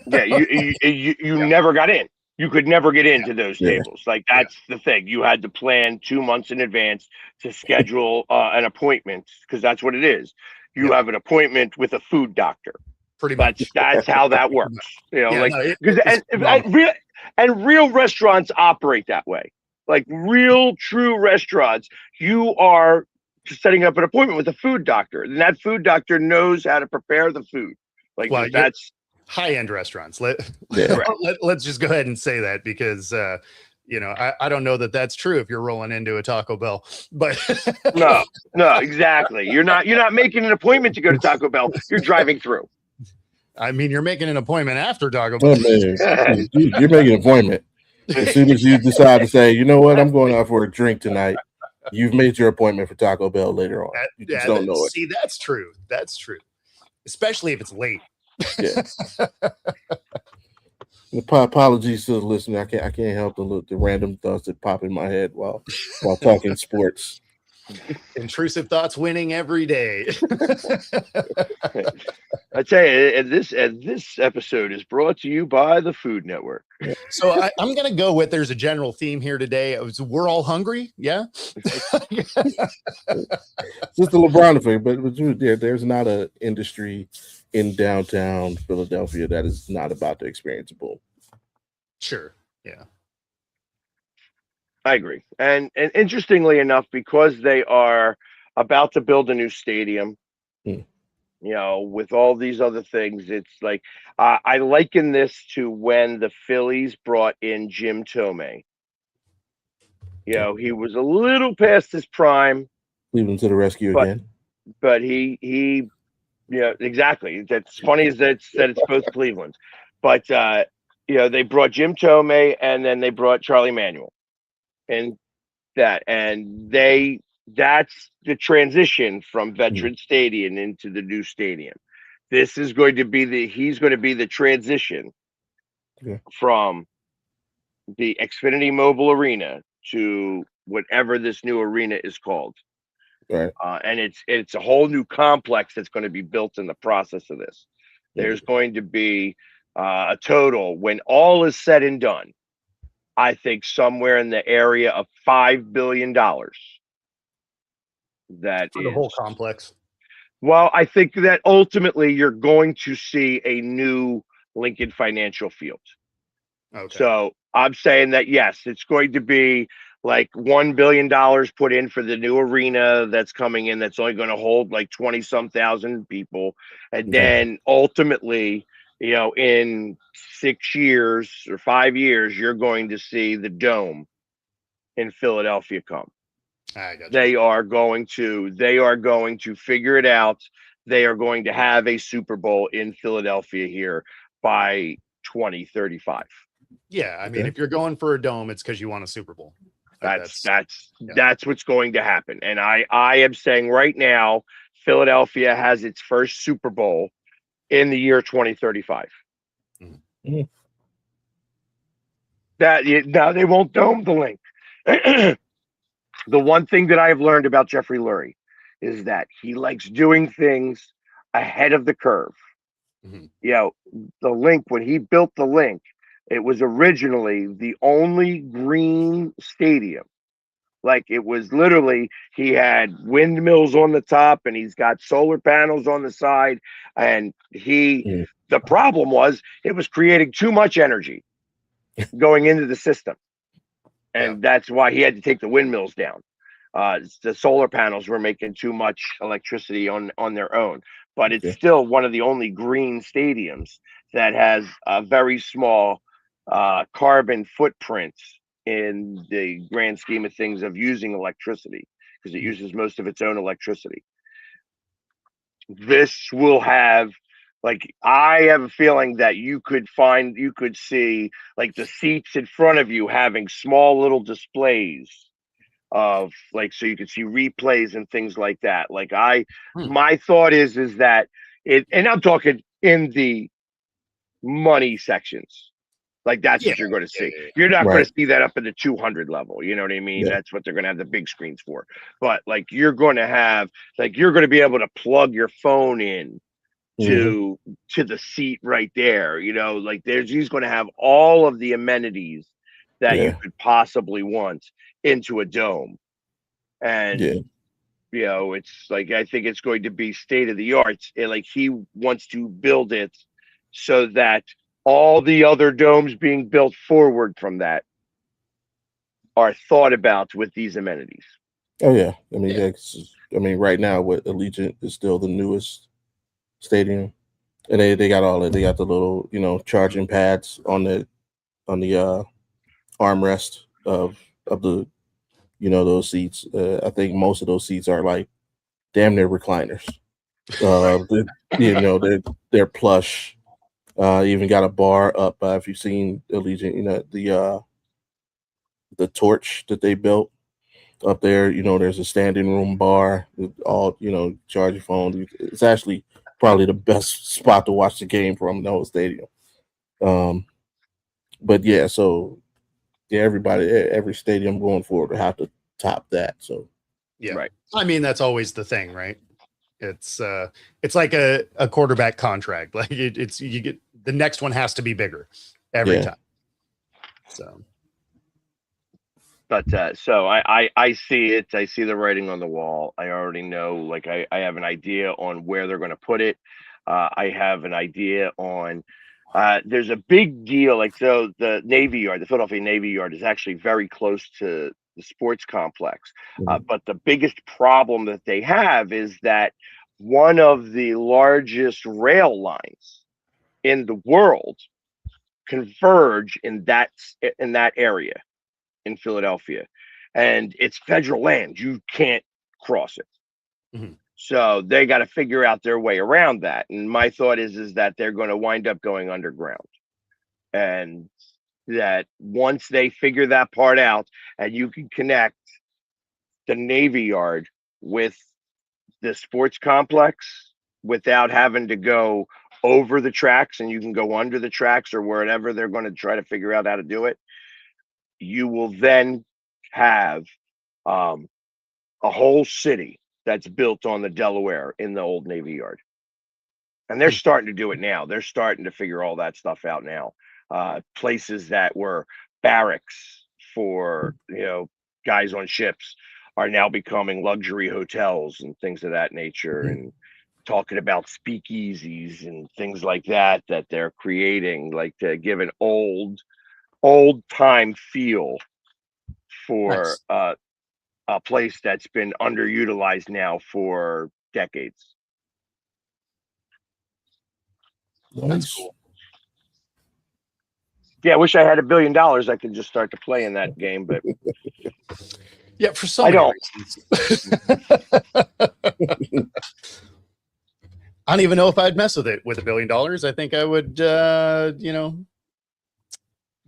yeah, you never got in. You could never get into those tables. Like that's the thing. You had to plan 2 months in advance to schedule an appointment, because that's what it is. You have an appointment with a food doctor. Pretty much. That's how that works. You know, like because and real restaurants operate that way. Like real true restaurants, you are setting up an appointment with a food doctor, and that food doctor knows how to prepare the food. Like that's high-end restaurants. Let's just go ahead and say that, because you know, I don't know that that's true if you're rolling into a Taco Bell, but no, exactly. You're not making an appointment to go to Taco Bell. You're driving through. I mean, you're making an appointment after Taco Bell. You're making an appointment. As soon as you decide to say, you know what, I'm going out for a drink tonight, you've made your appointment for Taco Bell later on. You just don't know it. See, that's true. That's true. Especially if it's late. Yeah. Apologies to the listener. I can't help the random thoughts that pop in my head while talking sports. Intrusive thoughts winning every day. I tell you, and this episode is brought to you by the Food Network. So I'm going to go with, there's a general theme here today. We're all hungry. Yeah. Just a LeBron effect, but there's not an industry in downtown Philadelphia that is not about to experience a boom. Sure. Yeah. I agree. And interestingly enough, because they are about to build a new stadium, you know, with all these other things, it's like I liken this to when the Phillies brought in Jim Tomei. You know, he was a little past his prime. Cleveland to the rescue again. But he yeah, exactly. That's funny is that it's both Clevelands. But you know, they brought Jim Tomei and then they brought Charlie Manuel. And that's the transition from Veteran Stadium into the new stadium. This is going to be he's going to be the transition from the Xfinity Mobile Arena to whatever this new arena is called. Right. And it's a whole new complex that's going to be built in the process of this. There's going to be a total, when all is said and done, I think somewhere in the area of $5 billion. That for the whole complex. Well, I think that ultimately you're going to see a new Lincoln Financial Field. Okay. So I'm saying that, yes, it's going to be like $1 billion put in for the new arena that's coming in, that's only going to hold like 20-some thousand people. And then ultimately, you know, in 6 years or 5 years, you're going to see the Dome in Philadelphia come. I got you. They are going to figure it out. They are going to have a Super Bowl in Philadelphia here by 2035. Yeah, I mean, if you're going for a dome, it's because you want a Super Bowl. That's what's going to happen. And I am saying right now, Philadelphia has its first Super Bowl in the year 2035. Mm-hmm. Now they won't dome the link. The one thing that I have learned about Jeffrey Lurie is that he likes doing things ahead of the curve. Mm-hmm. You know, the link, when he built the link, it was originally the only green stadium. Like, it was literally, he had windmills on the top and he's got solar panels on the side. And the problem was it was creating too much energy going into the system. And that's why he had to take the windmills down. The solar panels were making too much electricity on their own. But it's still one of the only green stadiums that has a very small carbon footprint in the grand scheme of things of using electricity, because it uses most of its own electricity. This will have, like, I have a feeling that you could see like the seats in front of you having small little displays of, like, so you could see replays and things like that. Like, my thought is that and I'm talking in the money sections. Like that's what you're going to see. You're not going Right. to see that up in the 200 level. You know what I mean? Yeah. That's what they're going to have the big screens for. But like you're going to have, like you're going to be able to plug your phone in to the seat right there. You know, like he's going to have all of the amenities that you could possibly want into a dome. And you know, it's like I think it's going to be state of the art. And like he wants to build it so that all the other domes being built forward from that are thought about with these amenities. Oh yeah, I mean, right now, what Allegiant is still the newest stadium, and they got all that. They got the little, charging pads on the armrest of the, those seats. I think most of those seats are like damn near recliners. They're plush. Even got a bar up. If you've seen Allegiant, the torch that they built up there, there's a standing room bar with all, charge your phone. It's actually probably the best spot to watch the game from the whole stadium. But yeah, so yeah, every stadium going forward will have to top that. So yeah, right. I mean, that's always the thing, right? It's like a quarterback contract. Like you get the next one has to be bigger every time. So, but so I see it. I see the writing on the wall. I already know. Like I have an idea on where they're going to put it. I have an idea on. There's a big deal. Like so, the Navy Yard, the Philadelphia Navy Yard, is actually very close to the sports complex. But the biggest problem that they have is that one of the largest rail lines in the world converge in that area in Philadelphia, and it's federal land. You can't cross it. So they got to figure out their way around that. And my thought is that they're going to wind up going underground, and that once they figure that part out and you can connect the Navy Yard with the sports complex without having to go over the tracks, and you can go under the tracks or wherever they're going to try to figure out how to do it, you will then have a whole city that's built on the Delaware in the old Navy Yard. And they're starting to do it now. They're starting to figure all that stuff out now. Places that were barracks for, guys on ships are now becoming luxury hotels and things of that nature. And talking about speakeasies and things like that they're creating, like to give an old time feel for a place that's been underutilized now for decades. That's cool. Yeah, I wish I had $1 billion. I could just start to play in that game, but yeah, for some I don't. I don't even know if I'd mess with it with $1 billion. I think I would,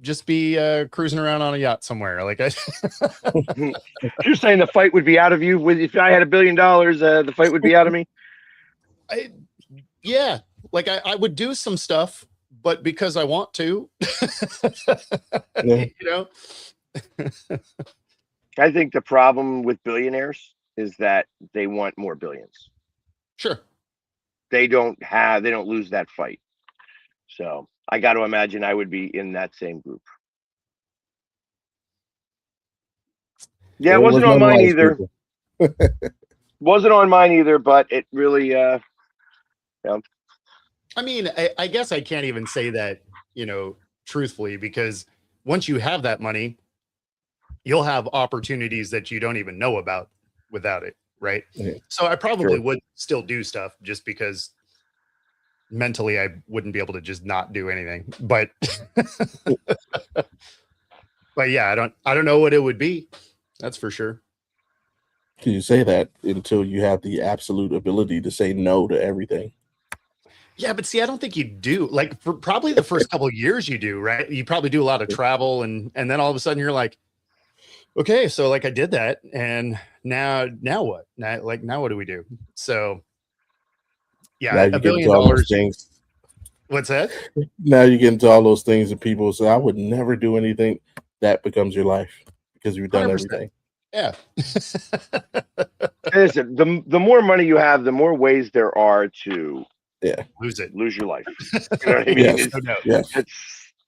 just be cruising around on a yacht somewhere. Like You're saying the fight would be out of you if I had $1 billion, the fight would be out of me. Yeah, like I would do some stuff, but because I want to, I think the problem with billionaires is that they want more billions. Sure. They don't lose that fight. So I got to imagine I would be in that same group. Yeah, it wasn't on mine either. Wasn't on mine either, but it really, I mean, I guess I can't even say that, truthfully, because once you have that money, you'll have opportunities that you don't even know about without it. Right. Yeah. So I probably would still do stuff just because mentally I wouldn't be able to just not do anything. But but yeah, I don't know what it would be. That's for sure. Can you say that until you have the absolute ability to say no to everything? Yeah, but see, I don't think you do. Like for probably the first couple of years you do, right? You probably do a lot of travel and then all of a sudden you're like, okay, so like I did that, and now what? Now what do we do? So yeah, $1 billion. Things. What's that? Now you get into all those things and people say, I would never do anything. That becomes your life because you've done 100%. everything. Yeah. Listen, the more money you have, the more ways there are to lose your life. You know what I mean? Yes.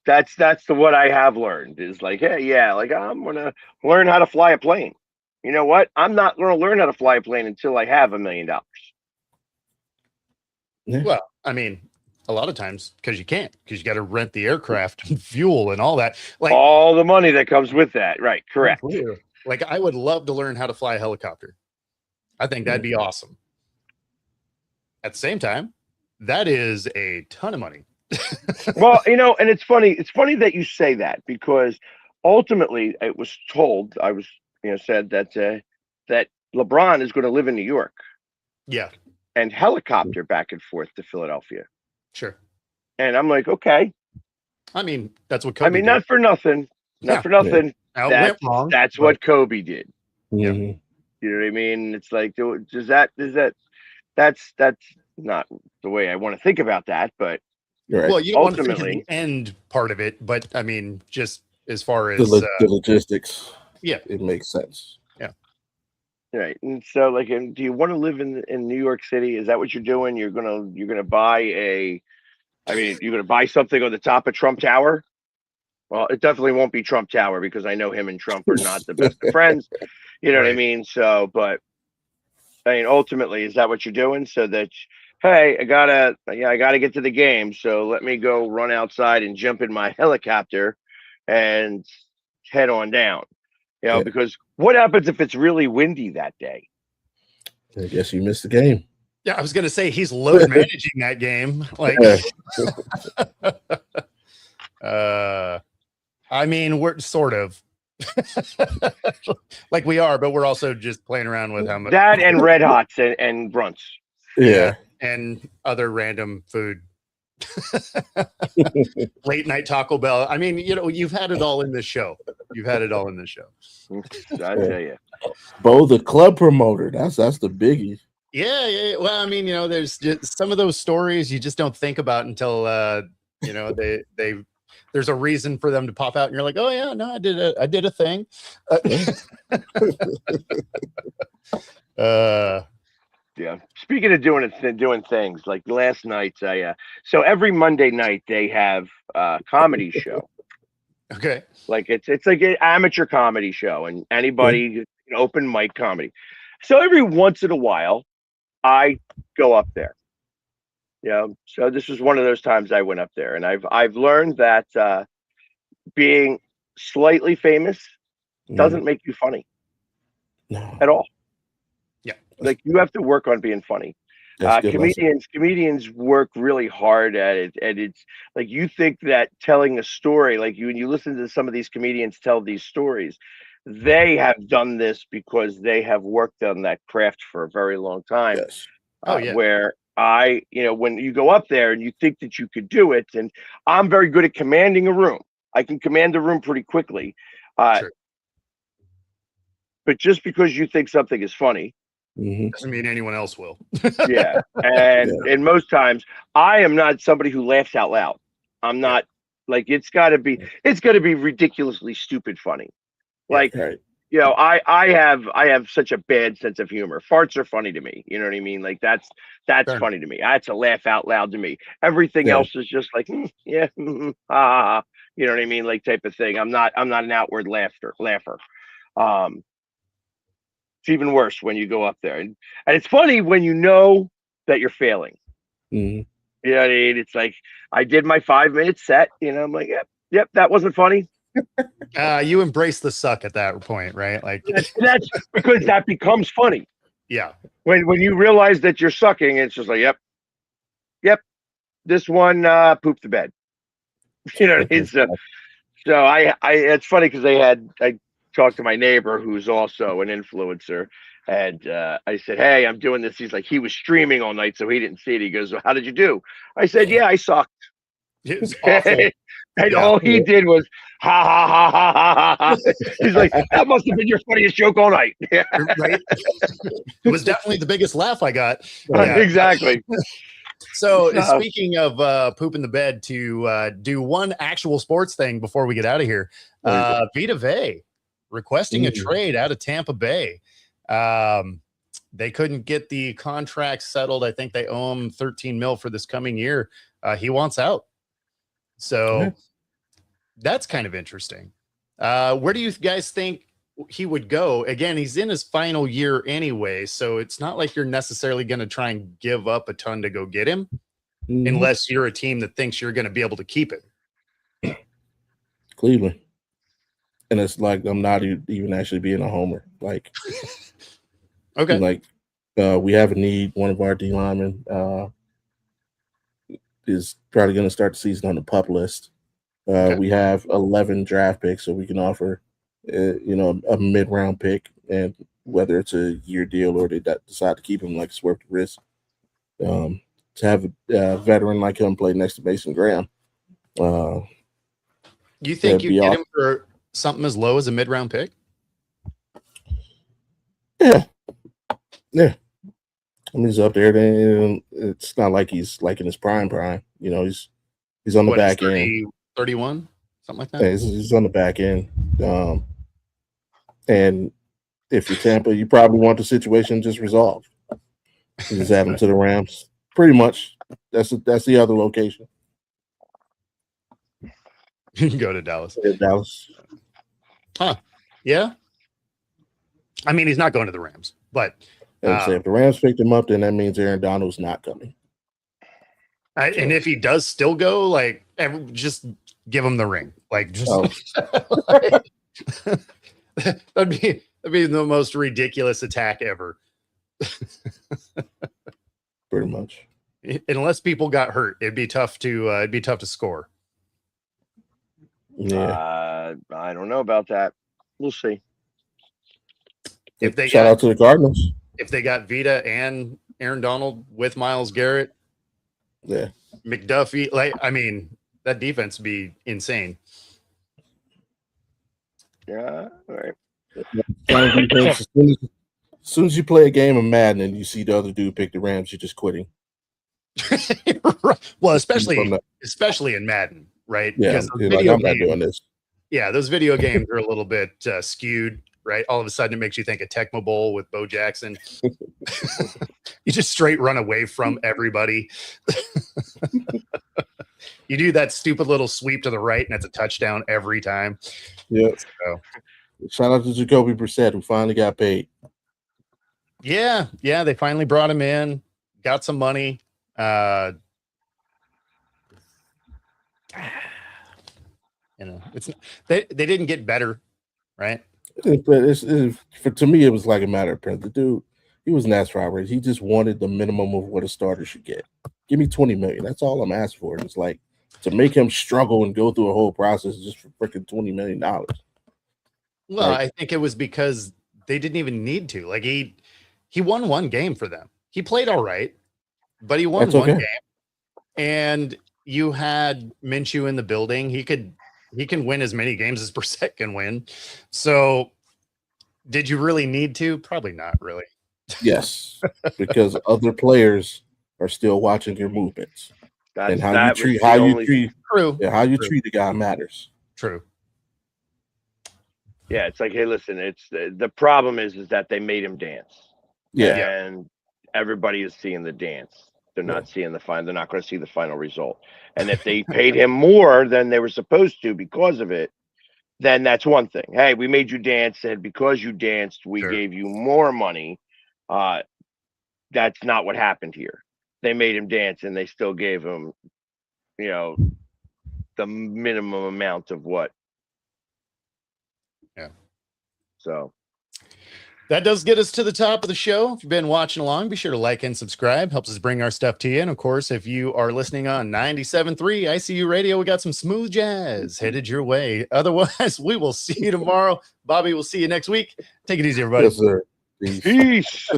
That's what I have learned is like, hey, yeah, like I'm gonna learn how to fly a plane. You know what? I'm not gonna learn how to fly a plane until I have $1 million. Yeah. Well, I mean, a lot of times because you can't, because you got to rent the aircraft and fuel and all that. Like all the money that comes with that. Right. Correct. Like I would love to learn how to fly a helicopter. I think that'd be awesome. At the same time, that is a ton of money. Well, you know, and it's funny that you say that because ultimately it was told, said that that LeBron is going to live in New York. Yeah. And helicopter back and forth to Philadelphia. Sure. And I'm like, okay. I mean, that's what Kobe did. Not for nothing. Not for nothing. Yeah. That's what Kobe did. Mm-hmm. You know what I mean? It's like, that's not the way I want to think about that, but right. Well, you don't want to think of the end part of it, but I mean, just as far as the logistics, it makes sense. Yeah. Right. And so, like, do you want to live in New York City? Is that what you're doing? You're gonna buy you're gonna buy something on the top of Trump Tower? Well, it definitely won't be Trump Tower because I know him and Trump are not the best of friends. You know what I mean? So, but I mean, ultimately, is that what you're doing? So that, hey, I gotta get to the game. So let me go run outside and jump in my helicopter and head on down. You know, because what happens if it's really windy that day? I guess you missed the game. Yeah, I was gonna say he's load managing that game. Like, I mean, we're sort of like we are, but we're also just playing around with how much that and Red Hots and Brunts. Yeah, and other random food. Late night Taco Bell. I mean, you know, you've had it all in this show. I tell you, Bo, the club promoter. That's the biggie. Yeah. Well, I mean, you know, there's just some of those stories you just don't think about until you know there's a reason for them to pop out, and you're like, oh yeah, no, I did a thing. Yeah. Speaking of doing things, like last night, so every Monday night they have a comedy show. Okay. Like it's like an amateur comedy show, and anybody open mic comedy. So every once in a while, I go up there. Yeah. So this was one of those times I went up there, and I've learned that being slightly famous doesn't make you funny at all. Like you have to work on being funny. Comedians work really hard at it, and it's like you think that telling a story, like when you listen to some of these comedians tell these stories, they have done this because they have worked on that craft for a very long time. Yes. Where when you go up there and you think that you could do it, and I'm very good at commanding a room. I can command a room pretty quickly. Sure. But just because you think something is funny doesn't mean anyone else will. Yeah. And most times I am not somebody who laughs out loud. I'm not like it's gotta be ridiculously stupid funny. Like you know, I have such a bad sense of humor. Farts are funny to me. You know what I mean? Like that's funny to me. That's a laugh out loud to me. Everything else is just like you know what I mean? Like type of thing. I'm not an outward laugher. It's even worse when you go up there, and it's funny when you know that you're failing. You know what I mean? It's like I did my 5-minute set. You know, I'm like, yep, that wasn't funny. You embrace the suck at that point, right? Like that's because that becomes funny. Yeah. When you realize that you're sucking, it's just like, yep, this one pooped the bed. You know what I mean? So I it's funny because I talked to my neighbor who's also an influencer, and I said, hey, I'm doing this. He's like, he was streaming all night, so he didn't see it. He goes, well, how did you do? I said, yeah, I sucked. It was awful. And all he did was ha ha ha ha ha ha. He's like, that must have been your funniest joke all night. Right? It was definitely the biggest laugh I got. Exactly. So speaking of pooping the bed, to do one actual sports thing before we get out of here, Vita requesting a trade out of Tampa Bay. They couldn't get the contract settled. I think they owe him $13 million for this coming year. He wants out. So that's kind of interesting. Where do you guys think he would go? Again, he's in his final year anyway, so it's not like you're necessarily going to try and give up a ton to go get him, unless you're a team that thinks you're going to be able to keep it. Cleveland. And it's like I'm not even actually being a homer. Like, okay, like we have a need. One of our D linemen is probably going to start the season on the PUP list. We have 11 draft picks, so we can offer, a mid-round pick, and whether it's a year deal or they decide to keep him, like it's worth the risk. To have a veteran like him play next to Mason Graham. You think you get him for something as low as a mid-round pick? Yeah. I mean, he's up there. Then it's not like he's like in his prime. He's on the back end. 31, something like that. Yeah, he's on the back end. And if you're Tampa, you probably want the situation just resolved. You just add him to the Rams. Pretty much. That's the other location. You can go to Dallas. Yeah, Dallas. Huh. Yeah. I mean, he's not going to the Rams, but if the Rams picked him up, then that means Aaron Donald's not coming. And if he does still go, like, just give him the ring. Like, just that'd be the most ridiculous attack ever. Pretty much. Unless people got hurt, it'd be tough to score. Yeah. I don't know about that. We'll see. Shout out to the Cardinals. If they got Vita and Aaron Donald with Myles Garrett, yeah, McDuffie, that defense would be insane. Yeah, all right. As soon as you play a game of Madden and you see the other dude pick the Rams, you're just quitting. Well, especially in Madden, right? Yeah, I'm not doing this. Yeah, those video games are a little bit skewed, right? All of a sudden, it makes you think of Tecmo Bowl with Bo Jackson. You just straight run away from everybody. You do that stupid little sweep to the right, and it's a touchdown every time. Yeah. So. Shout out to Jacoby Brissett, who finally got paid. Yeah, they finally brought him in, got some money. They didn't get better, right? But to me, it was like a matter of principle. The dude, he was an ass robber. He just wanted the minimum of what a starter should get. Give me $20 million. That's all I'm asking for. It's like to make him struggle and go through a whole process just for freaking $20 million. Well, I think it was because they didn't even need to. Like he won one game for them. He played all right, but he won one game. And you had Minshew in the building. He can win as many games as Brissett can win. So did you really need to? Probably not really. Yes, because other players are still watching your movements. And how you treat the guy matters. True. Yeah, it's like, hey, listen, it's the problem is that they made him dance. Yeah. And everybody is seeing the dance. They're not seeing the final. They're not going to see the final result. And if they paid him more than they were supposed to because of it, then that's one thing. Hey, we made you dance, and because you danced, we gave you more money. That's not what happened here. They made him dance, and they still gave him, the minimum amount of what. Yeah. So. That does get us to the top of the show. If you've been watching along, be sure to like and subscribe. Helps us bring our stuff to you. And, of course, if you are listening on 97.3 ICU Radio, we got some smooth jazz headed your way. Otherwise, we will see you tomorrow. Bobby, we'll see you next week. Take it easy, everybody. Yes, sir. Peace.